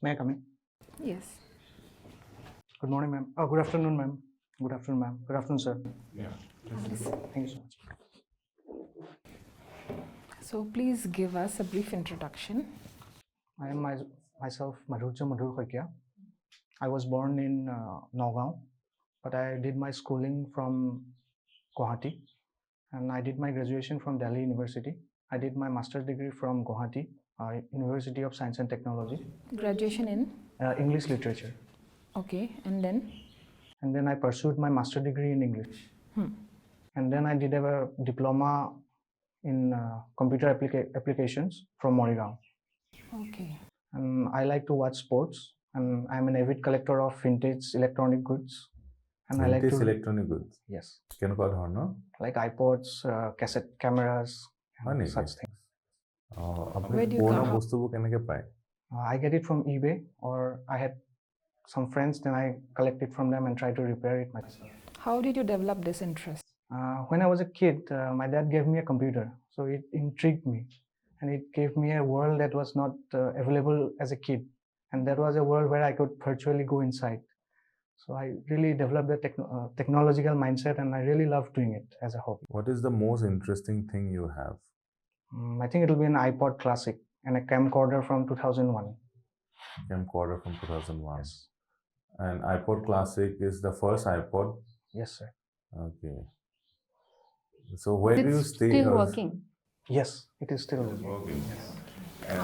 May I come in? Yes. Good morning, ma'am. Oh, good afternoon, ma'am. Good afternoon, ma'am. Good afternoon, sir. Yeah. Thank you so much. So please give us a brief introduction. I am myself Madhurjya Saikia. I was born in Nagaon, but I did my schooling from Guwahati, and I did my graduation from Delhi University. I did my master's degree from Guwahati, University of Science and Technology, Graduation in? English literature. Okay, and then? And then I pursued my master's degree in English. And then I did a diploma in computer applications from Morigaon. Okay. And I like to watch sports, and I'm an avid collector of vintage electronic goods. And I like Vintage to electronic goods. yes, Kenokwa dhৰণৰ? like iPods, cassette cameras, হয় নেকি? such things. আপুনি Where do you পুৰণা come? বস্তুবোৰ কেনেকৈ পায়? I get it from eBay, or I had some friends, then I collect it from them and try to repair it myself. How did you develop this interest? When I was a kid, my dad gave me a computer, so it intrigued me, and it gave me a world that was not available as a kid, and that was a world where I could virtually go inside. So I really developed the technological mindset, and I really love doing it as a hobby. What is the most interesting thing you have? I think it will be an iPod Classic and a camcorder from 2001. Camcorder from 2001. Yes. And iPod Classic is the first iPod? Yes, sir. Okay. So where do you stay? Still working? Yes, it is still working. Working.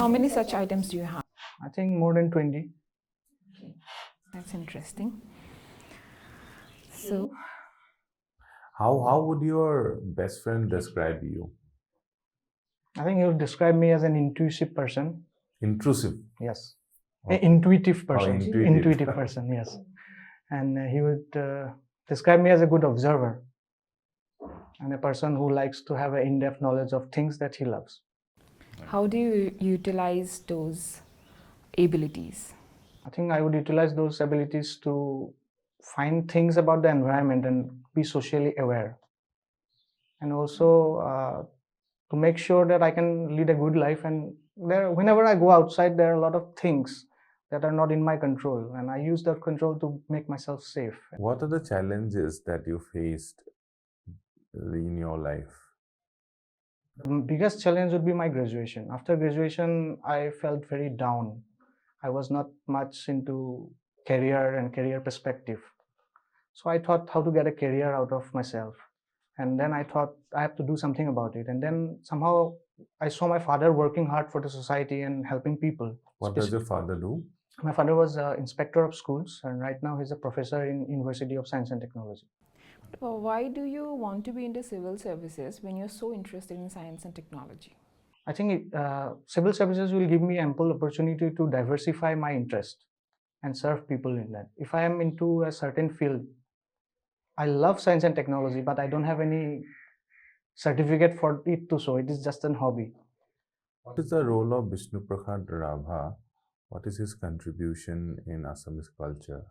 How many such items do you have? I think more than 20. That's interesting. So, How would your best friend describe you? I think he would describe me as an intuitive person. Intrusive. Yes. Oh. Intuitive person. Intuitive. Person, yes. And he would describe me as a good observer and a person who likes to have an in-depth knowledge of things that he loves. how do you utilize those abilities? I think I would utilize those abilities to find things about the environment and be socially aware. And also to make sure that I can lead a good life. And whenever I go outside, there are a lot of things that are not in my control, and I use that control to make myself safe. What are the challenges that you faced in your life? The biggest challenge would be my graduation. After graduation, I felt very down. I was not much into career and career perspective. So I thought how to get a career out of myself. And then I thought I have to do something about it. And then somehow I saw my father working hard for the society and helping people. What does your father do? My father was an inspector of schools, and right now he's a professor in University of Science and Technology. Why do you want to be into civil services when you're so interested in science and technology? I think civil services will give me ample opportunity to diversify my interest and serve people in that. If I am into a certain field, I love science and technology, but I don't have any certificate for it to show. It is just an hobby. What is the role of Vishnu Prasad Rabha? What is his contribution in Assamese culture?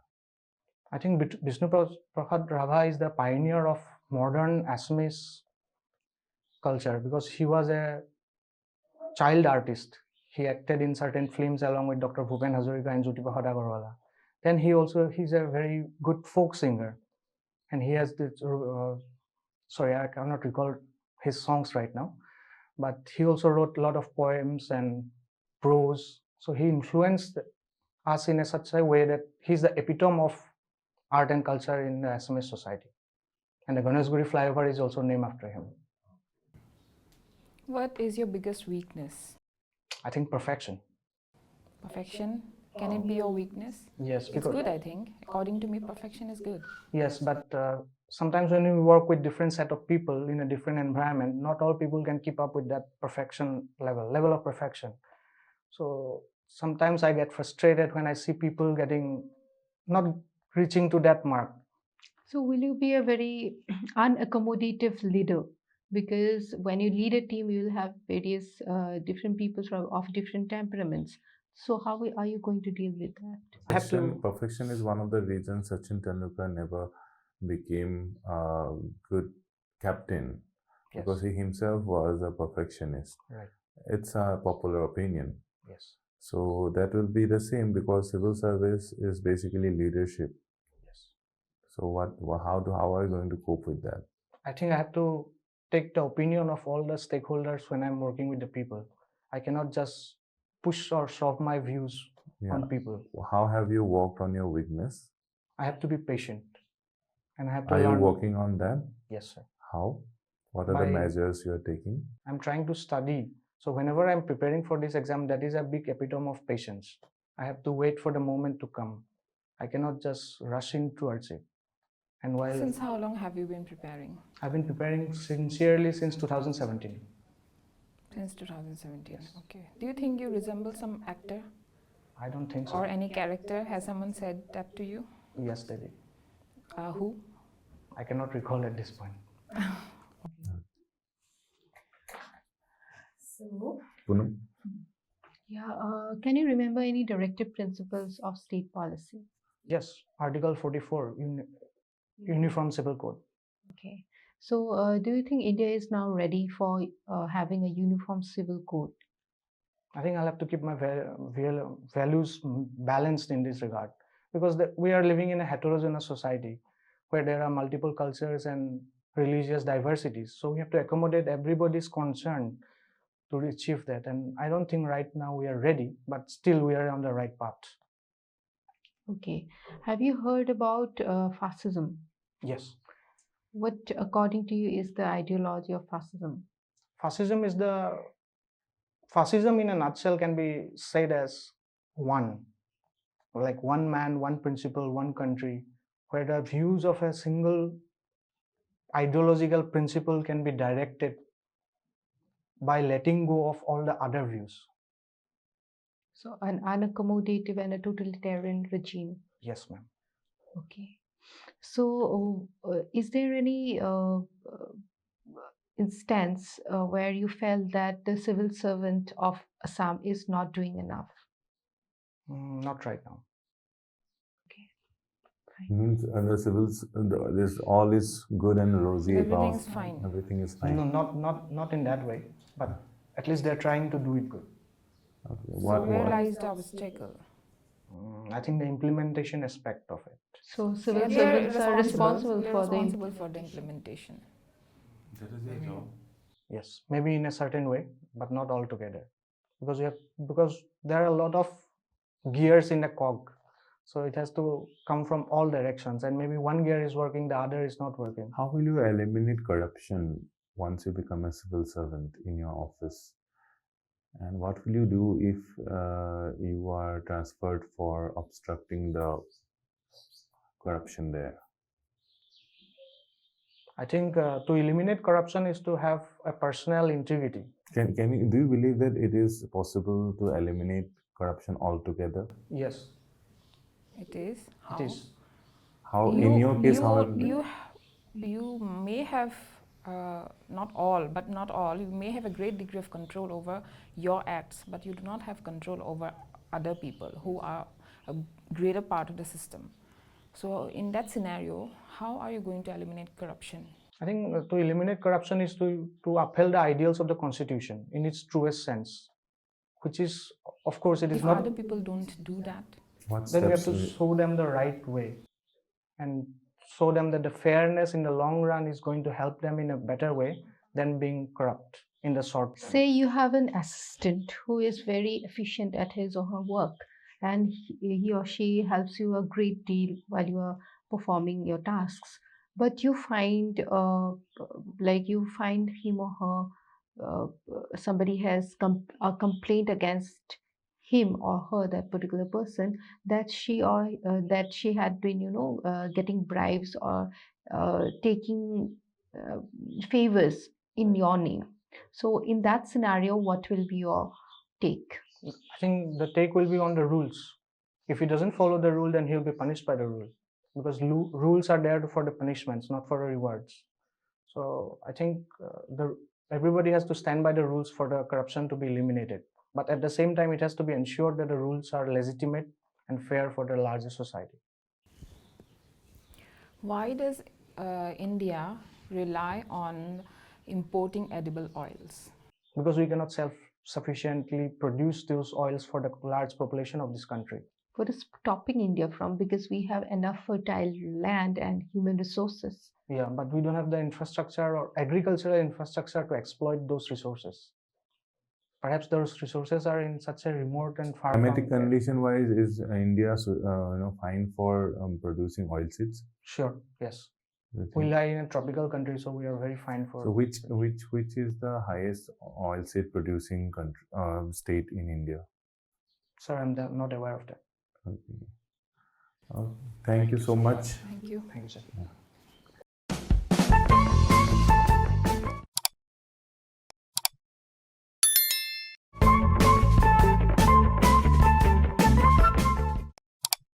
I think Vishnu Prasad Rabha is the pioneer of modern Assamese culture because he was a child artist. He acted in certain films along with Dr. Bhupen Hazarika and Jyoti Prasad Agarwala. Then he's a very good folk singer, and he has this. Sorry, I cannot recall his songs right now, but he also wrote a lot of poems and prose. So he influenced us in such a way that he's the epitome of art and culture in the Assamese society. And the Ganeshguri flyover is also named after him. What is your biggest weakness? I think perfection. Perfection? Can it be your weakness? Yes, It's good, I think. According to me, perfection is good. Yes, but sometimes when you work with different set of people in a different environment, not all people can keep up with that perfection level of perfection. So sometimes I get frustrated when I see people not reaching to that mark. So, will you be a very unaccommodative leader? Because when you lead a team, you will have various different people of different temperaments. So, how are you going to deal with that? Perfection is one of the reasons Sachin Tendulkar never became a good captain, because he himself was a perfectionist. Right. It's a popular opinion. Yes. So that will be the same because civil service is basically leadership. Yes. So how are you going to cope with that? I think I have to take the opinion of all the stakeholders when I'm working with the people. I cannot just push or shove my views on people. How have you worked on your weakness? I have to be patient, and I have to Are learn. you working on that? Yes, sir. How? What are the measures you are taking? I'm trying to study. So whenever I'm preparing for this exam, that is a big epitome of patience. I have to wait for the moment to come. I cannot just rush in towards it. And while Since how long have you been preparing? I've been preparing sincerely since 2017. Since 2017. Okay. Do you think you resemble some actor I don't think so. or any character? Has someone said that to you? Yes, they did. Who? I cannot recall at this point. So, Poonam? yeah, can you remember any directive principles of state policy? Yes, Article 44, Uniform Civil Code. Okay. So, do you think India is now ready for having a uniform civil code? I think I'll have to keep my values balanced in this regard because we are living in a heterogeneous society where there are multiple cultures and religious diversities. So we have to accommodate everybody's concern to achieve that. And I don't think right now we are ready, but still we are on the right path. Okay. Have you heard about fascism? Yes. What, according to you, is the ideology of fascism? Fascism in a nutshell can be said as one, like one man, one principle, one country, where the views of a single ideological principle can be directed by letting go of all the other views. So, an unaccommodative and a totalitarian regime. Yes, ma'am. Okay. So, is there any instance where you felt that the civil servant of Assam is not doing enough? Not right now. Means the civils, this all is good and rosy. Everything about is fine. Everything is fine. No, not in that way, but at least they're trying to do it good. Okay. So where lies the obstacle? I think the implementation aspect of it. So, civil They are servants are responsible they're for responsible for the implementation. That is their job. Yes, maybe in a certain way, but not altogether, because there are a lot of gears in a cog, so it has to come from all directions, and maybe one gear is working, the other is not working. How will you eliminate corruption once you become a civil servant in your office? And what will you do if you are transferred for obstructing the corruption there? I think to eliminate corruption is to have a personal integrity. Do you believe that it is possible to eliminate corruption altogether? Yes, It is. How? it is. How, in your case, how? You may have not all, but not all. You may have a great degree of control over your acts, but you do not have control over other people who are a greater part of the system. So, in that scenario, how are you going to eliminate corruption? I think to eliminate corruption is to uphold the ideals of the Constitution in its truest sense, which is, of course, it is If not. other people don't do that, Then we have to show them the right way and show them that the fairness in the long run is going to help them in a better way than being corrupt in the short term. Say you have an assistant who is very efficient at his or her work, and he or she helps you a great deal while you are performing your tasks, but you find you find him or her somebody has a complaint against him or her, that particular person, that she had been getting bribes or taking favors in your name. So in that scenario, what will be your take? I think the take will be on the rules. If he doesn't follow the rule, then he'll be punished by the rule, because rules are there for the punishments, not for the rewards. So I think everybody has to stand by the rules for the corruption to be eliminated. But at the same time, it has to be ensured that the rules are legitimate and fair for the larger society. why does India rely on importing edible oils? Because we cannot sufficiently produce those oils for the large population of this country. What is stopping India from? Because we have enough fertile land and human resources. Yeah, but we don't have the infrastructure or agricultural infrastructure to exploit those resources. Perhaps those resources are in such a remote and far Climatic from condition wise, is India fine for producing oilseeds? Sure, yes. You We think? lie in a tropical country, so we are very fine for. So which is the highest oilseed producing country state in India? Sir, I'm not aware of that. Okay. Thank you so much. Thank you. Thank you, sir.